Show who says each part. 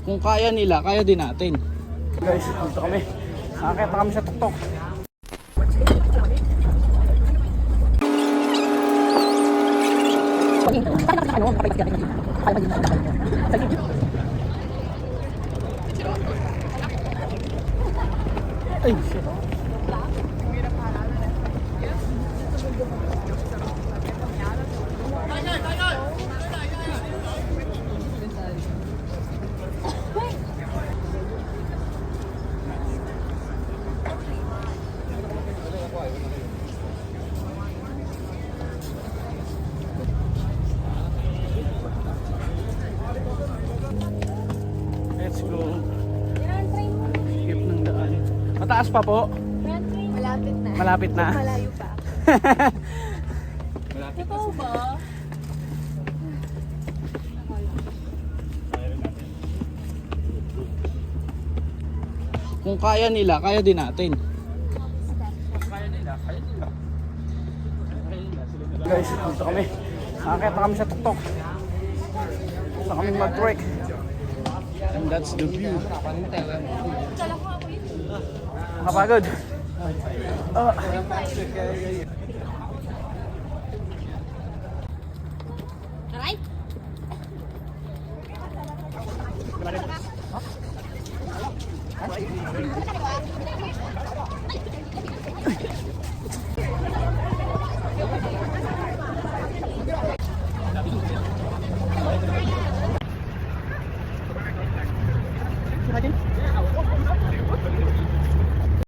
Speaker 1: Kung kaya nila, kaya din natin. Guys, dito kami. Nakakita kami sa tuktok. Ay, shit. Let's go. Skip ng daan. Mataas pa po.
Speaker 2: Malapit na.
Speaker 1: Malapit na.
Speaker 2: Malayo pa. Totoo ba?
Speaker 1: Kung kaya nila, kaya din natin. Guys, dito kami. Nakakita kami sa tuktok. Gusto kami mag-trek. And that's the view. Nakapagod.